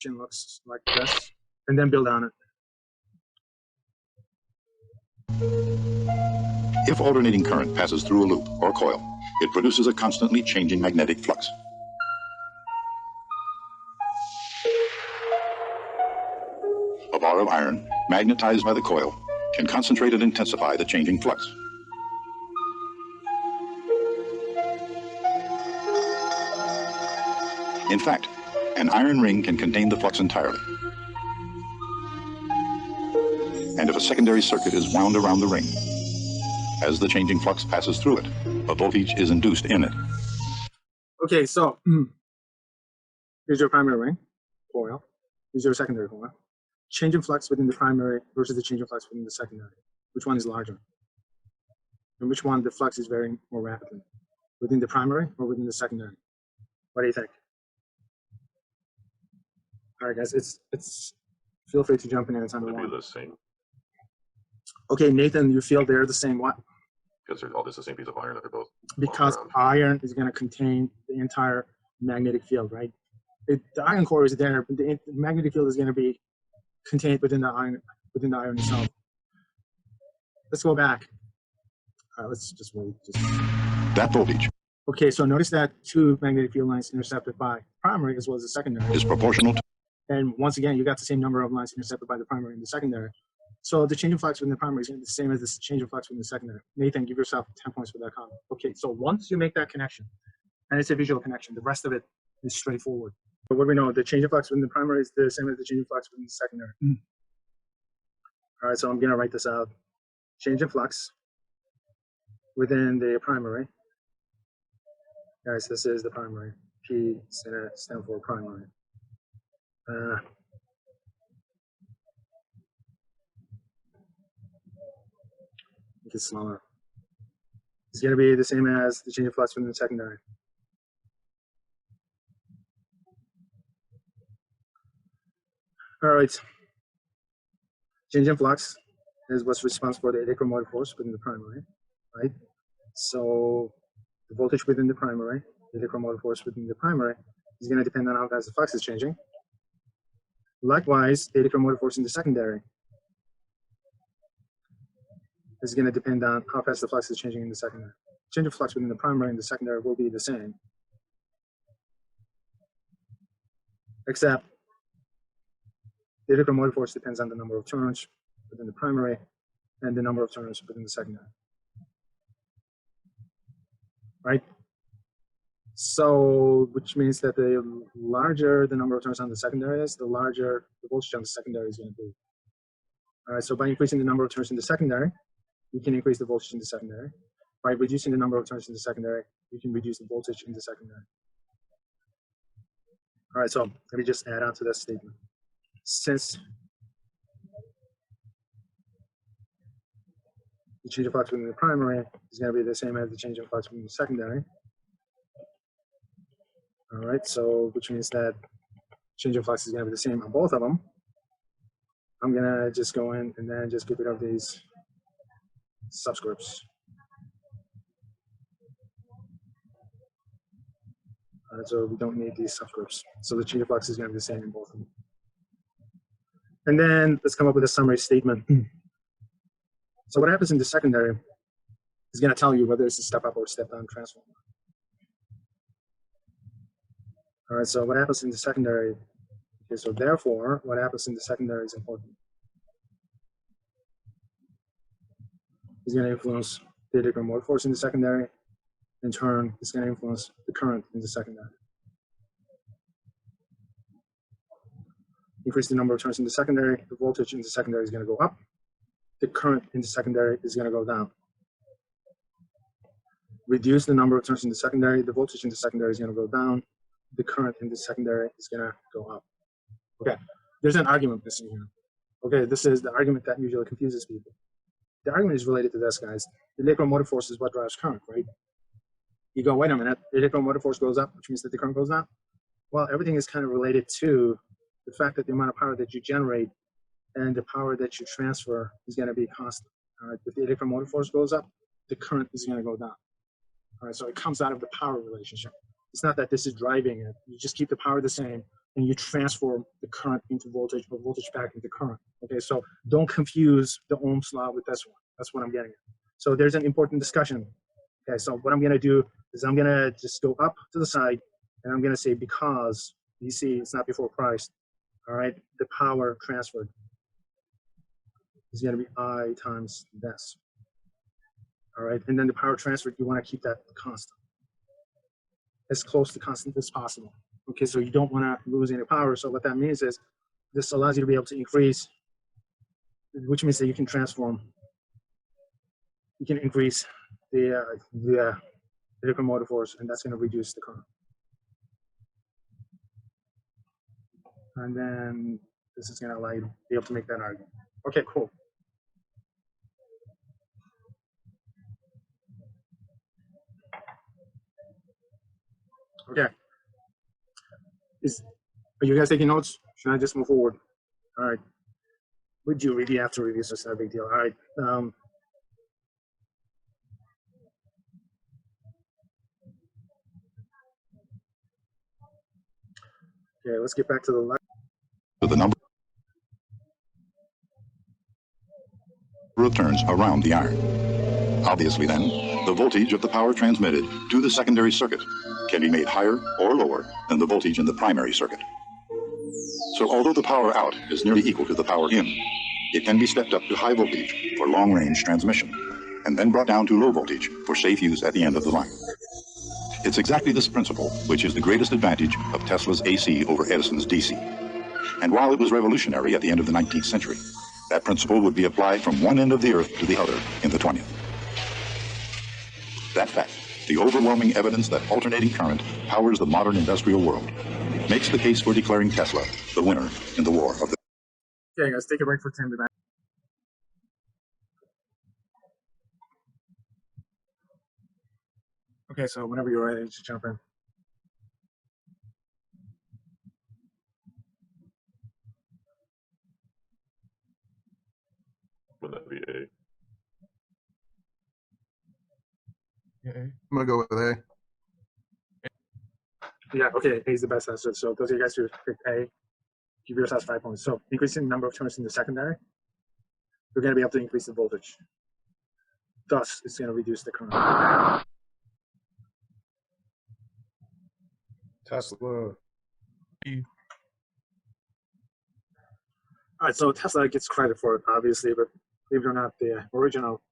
looks like this, and then build on it. If alternating current passes through a loop or coil, it produces a constantly changing magnetic flux. A bar of iron, magnetized by the coil, can concentrate and intensify the changing flux. In fact, an iron ring can contain the flux entirely. And if a secondary circuit is wound around the ring, as the changing flux passes through it, a voltage is induced in it. Okay, so here's your primary ring, coil. Here's your secondary coil. Change in flux within the primary versus the change in flux within the secondary. Which one is larger? And which one the flux is varying more rapidly? Within the primary or within the secondary? What do you think? All right, guys, it's feel free to jump in anytime you want. It'd be the same. Okay, Nathan, you feel they're the same what? Because they're all just the same piece of iron that they're both. Because iron is going to contain the entire magnetic field, right? The iron core is there, but the magnetic field is going to be contained within the iron itself. Let's go back. Let's just wait. That voltage Okay, so notice that two magnetic field lines intercepted by primary as well as the secondary. is proportional to. And once again, you got the same number of lines intercepted by the primary and the secondary. So the change in flux within the primary is going to be the same as the change in flux within the secondary. Nathan, give yourself 10 points for that comment. Okay, so once you make that connection, and it's a visual connection, the rest of it is straightforward. But what do we know? The change in flux within the primary is the same as the change in flux within the secondary. All right, so I'm going to write this out. Change in flux within the primary. Guys, this is the primary. P stands for primary. Make it smaller. It's going to be the same as the change in flux within the secondary. All right. Change in flux is what's responsible for the electromotive force within the primary, right? So the voltage within the primary, the electromotive force within the primary, is going to depend on how fast the flux is changing. Likewise, the electromotive force in the secondary is going to depend on how fast the flux is changing in the secondary. Change of flux within the primary and the secondary will be the same, except the electromotive force depends on the number of turns within the primary and the number of turns within the secondary. Right? So, which means that the larger the number of turns on the secondary is, the larger the voltage on the secondary is going to be. All right, so by increasing the number of turns in the secondary, you can increase the voltage in the secondary. By reducing the number of turns in the secondary, you can reduce the voltage in the secondary. All right, so let me just add on to that statement. Since the change of flux within the primary is going to be the same as the change of flux within the secondary. All right, so which means that change of flux is going to be the same on both of them. I'm going to just go in and then just get rid of these subscripts. All right, so we don't need these subscripts. So the change of flux is going to be the same in both of them. And then let's come up with a summary statement. So what happens in the secondary is going to tell you whether it's a step up or step down transformer. All right, so what happens in the secondary? Okay, so therefore, what happens in the secondary is important. It's going to influence the electromotive force in the secondary. In turn, it's going to influence the current in the secondary. Increase the number of turns in the secondary, the voltage in the secondary is going to go up. The current in the secondary is going to go down. Reduce the number of turns in the secondary, the voltage in the secondary is going to go down. The current in the secondary is going to go up. Okay, there's an argument missing here. Okay, this is the argument that usually confuses people. The argument is related to this, guys. The electromotive force is what drives current, right? You go, wait a minute, the electromotive force goes up, which means that the current goes down. Well, everything is kind of related to the fact that the amount of power that you generate and the power that you transfer is going to be constant. All right, if the electromotive force goes up, the current is going to go down. All right, so it comes out of the power relationship. It's not that this is driving it. You just keep the power the same, and you transform the current into voltage or voltage back into current. Okay, so don't confuse the Ohm's law with this one. That's what I'm getting at. So there's an important discussion. Okay, so what I'm going to do is I'm going to just go up to the side, and I'm going to say because DC is not before Christ, all right, the power transferred is going to be I times this. All right, and then the power transferred, you want to keep that constant, as close to constant as possible. Okay, so you don't want to lose any power. So what that means is this allows you to be able to increase, which means that you can transform, you can increase the electric motor force, and that's going to reduce the current. And then this is going to allow you to be able to make that argument. Okay, cool. Okay. Are you guys taking notes? Should I just move forward? All right. Would you really have to review? So it's not a big deal. All right. Okay, let's get back to the left. The number of turns around the iron. Obviously then, the voltage of the power transmitted to the secondary circuit can be made higher or lower than the voltage in the primary circuit. So although the power out is nearly equal to the power in, it can be stepped up to high voltage for long-range transmission, and then brought down to low voltage for safe use at the end of the line. It's exactly this principle which is the greatest advantage of Tesla's AC over Edison's DC. And while it was revolutionary at the end of the 19th century, that principle would be applied from one end of the earth to the other in the 20th. That fact, the overwhelming evidence that alternating current powers the modern industrial world, makes the case for declaring Tesla the winner in the war of the... Okay, guys, take a break for 10 minutes. Okay, so whenever you're ready, just jump in. Would that be A? I'm gonna go with A. Yeah, okay, A is the best answer. So those of you guys who pick A, give yourselves 5 points. So increasing the number of turns in the secondary, you're going to be able to increase the voltage. Thus, it's going to reduce the current. All Tesla. right, so Tesla gets credit for it, obviously, but believe it or not, the original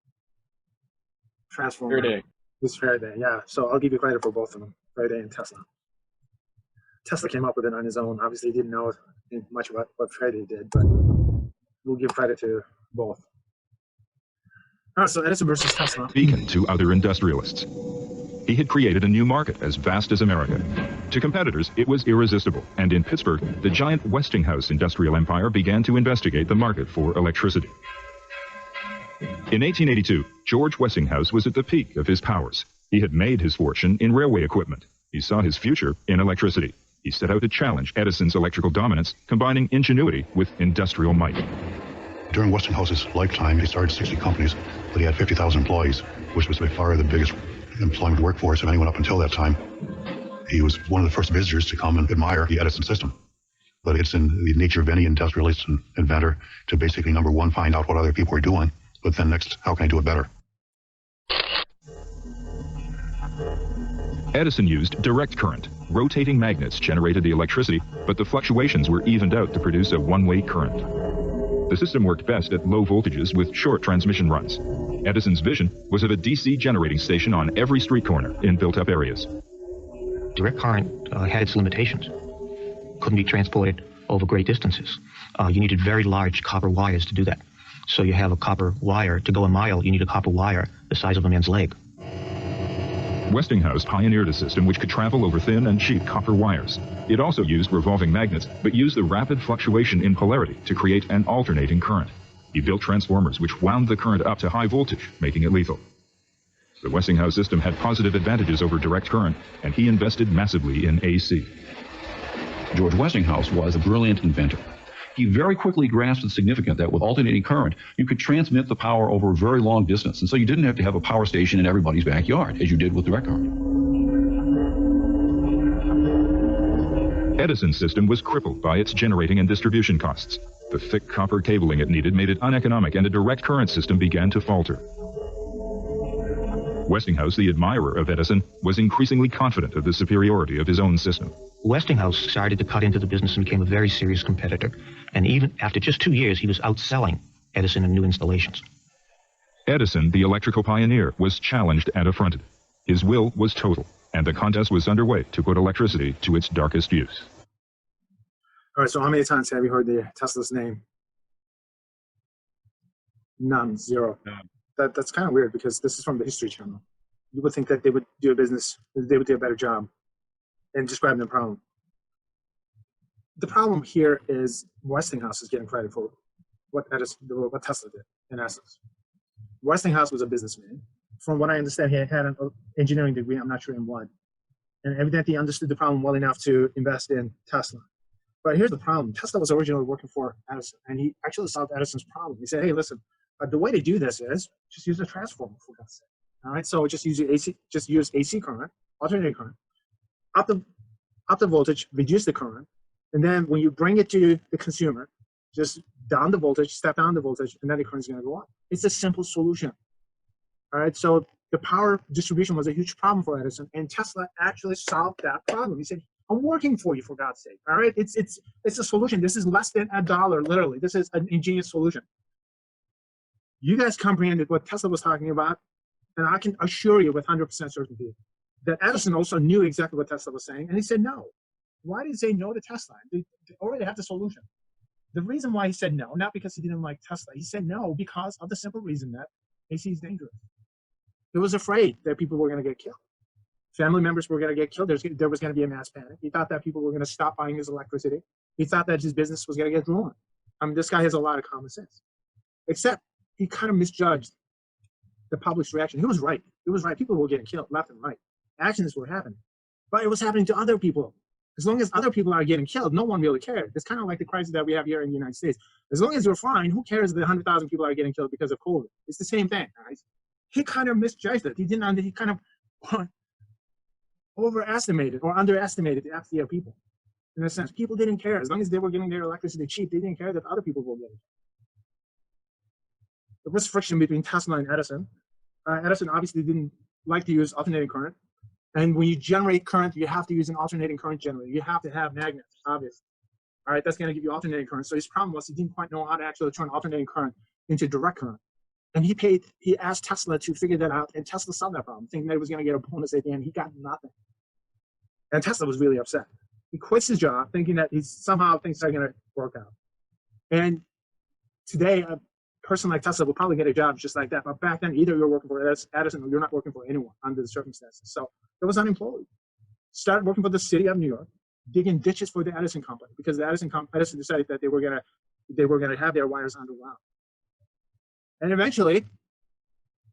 transformer Faraday. was Faraday. Yeah, so I'll give you credit for both of them, Faraday and Tesla. Tesla came up with it on his own. Obviously, he didn't know much about what Faraday did, but we'll give credit to both. All right, so Edison versus Tesla. Beacon to other industrialists. He had created a new market as vast as America. To competitors, it was irresistible, and in Pittsburgh, the giant Westinghouse industrial empire began to investigate the market for electricity. In 1882, George Westinghouse was at the peak of his powers. He had made his fortune in railway equipment. He saw his future in electricity. He set out to challenge Edison's electrical dominance, combining ingenuity with industrial might. During Westinghouse's lifetime, he started 60 companies, but he had 50,000 employees, which was by far the biggest employment workforce of anyone up until that time. He was one of the first visitors to come and admire the Edison system. But it's in the nature of any industrialist and inventor to basically, number one, find out what other people are doing, but then next, how can I do it better? Edison used direct current. Rotating magnets generated the electricity, but the fluctuations were evened out to produce a one-way current. The system worked best at low voltages with short transmission runs. Edison's vision was of a DC generating station on every street corner in built-up areas. Direct current had its limitations. Couldn't be transported over great distances. You needed very large copper wires to do that. So you have a copper wire. To go a mile, you need a copper wire the size of a man's leg. Westinghouse pioneered a system which could travel over thin and cheap copper wires. It also used revolving magnets, but used the rapid fluctuation in polarity to create an alternating current. He built transformers which wound the current up to high voltage, making it lethal. The Westinghouse system had positive advantages over direct current, and he invested massively in AC. George Westinghouse was a brilliant inventor. He very quickly grasped the significance that with alternating current, you could transmit the power over a very long distance. And so you didn't have to have a power station in everybody's backyard, as you did with direct current. Edison's system was crippled by its generating and distribution costs. The thick copper cabling it needed made it uneconomic, and a direct current system began to falter. Westinghouse, the admirer of Edison, was increasingly confident of the superiority of his own system. Westinghouse started to cut into the business and became a very serious competitor. And even after just 2 years, he was outselling Edison in new installations. Edison, the electrical pioneer, was challenged and affronted. His will was total, and the contest was underway to put electricity to its darkest use. All right, so how many times have you heard the Tesla's name? None, zero. That's kind of weird because this is from the History Channel. You would think that they would do a business, they would do a better job in describing the problem. The problem here is Westinghouse is getting credit for what Tesla did, in essence. Westinghouse was a businessman. From what I understand, he had an engineering degree, I'm not sure in what. And evidently he understood the problem well enough to invest in Tesla. But here's the problem. Tesla was originally working for Edison, and he actually solved Edison's problem. He said, hey, listen, the way to do this is just use a transformer, for God's sake. All right, so just use AC current, alternating current, up the voltage, reduce the current, and then when you bring it to the consumer, just down the voltage, step down the voltage, and then the current is going to go up. It's a simple solution. All right, so the power distribution was a huge problem for Edison, and Tesla actually solved that problem. He said, I'm working for you, for God's sake. All right, it's a solution. This is less than $1, literally. This is an ingenious solution. You guys comprehended what Tesla was talking about, and I can assure you with 100% certainty that Edison also knew exactly what Tesla was saying, and he said no. Why did he say no to Tesla? They already have the solution. The reason why he said no, not because he didn't like Tesla, he said no because of the simple reason that AC is dangerous. He was afraid that people were going to get killed. Family members were going to get killed. There was going to be a mass panic. He thought that people were going to stop buying his electricity. He thought that his business was going to get ruined. I mean, this guy has a lot of common sense. Except he kind of misjudged the public's reaction. He was right. He was right. People were getting killed left and right. Actions were happening. But it was happening to other people. As long as other people are getting killed, no one really cared. It's kind of like the crisis that we have here in the United States. As long as you're fine, who cares that 100,000 people are getting killed because of COVID? It's the same thing, right? He kind of misjudged it. He kind of overestimated or underestimated the apathy of people. In a sense, people didn't care. As long as they were getting their electricity cheap, they didn't care that other people were getting it. There was friction between Tesla and Edison. Edison obviously didn't like to use alternating current. And when you generate current, you have to use an alternating current generator. You have to have magnets, obviously. All right, that's going to give you alternating current. So his problem was he didn't quite know how to actually turn alternating current into direct current. And he asked Tesla to figure that out, and Tesla solved that problem, thinking that he was going to get a bonus at the end. He got nothing. And Tesla was really upset. He quits his job, thinking that somehow things are going to work out. And today, a person like Tesla will probably get a job just like that. But back then, either you're working for Edison or you're not working for anyone under the circumstances. So it was unemployed. Started working for the city of New York, digging ditches for the Edison company because the Edison decided that they were going to have their wires underground. And eventually,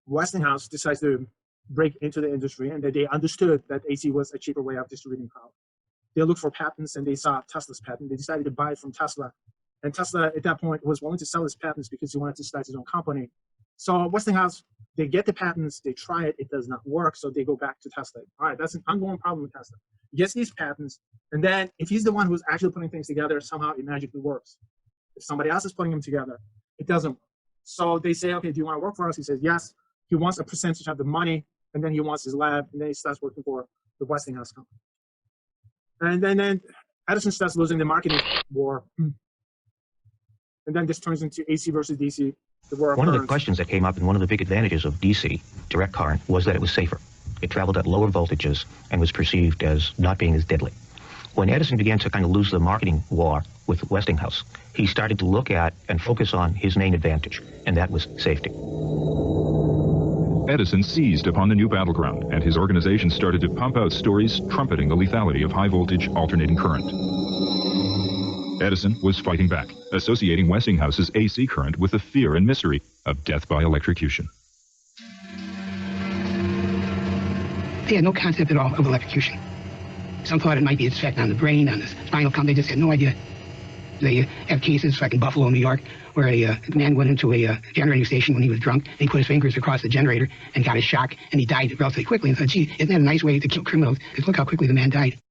Westinghouse decides to break into the industry, and they understood that AC was a cheaper way of distributing power. They looked for patents, and they saw Tesla's patent. They decided to buy it from Tesla. And Tesla, at that point, was willing to sell his patents because he wanted to start his own company. So Westinghouse, they get the patents, they try it, it does not work, so they go back to Tesla. All right, that's an ongoing problem with Tesla. He gets these patents, and then if he's the one who's actually putting things together, somehow it magically works. If somebody else is putting them together, it doesn't work. So they say, okay, do you want to work for us? He says, yes. He wants a percentage of the money, and then he wants his lab, and then he starts working for the Westinghouse company. And then Edison starts losing the marketing war. And then this turns into AC versus DC. One of the questions that came up, and one of the big advantages of DC, direct current, was that it was safer. It traveled at lower voltages and was perceived as not being as deadly. When Edison began to kind of lose the marketing war with Westinghouse, he started to look at and focus on his main advantage, and that was safety. Edison seized upon the new battleground, and his organization started to pump out stories trumpeting the lethality of high-voltage alternating current. Edison was fighting back, associating Westinghouse's AC current with the fear and mystery of death by electrocution. They had no concept at all of electrocution. Some thought it might be its effect on the brain, on the spinal column. They just had no idea. They have cases like in Buffalo, New York, where a man went into a generating station when he was drunk. And he put his fingers across the generator and got a shock, and he died relatively quickly. And said, gee, isn't that a nice way to kill criminals? Because look how quickly the man died.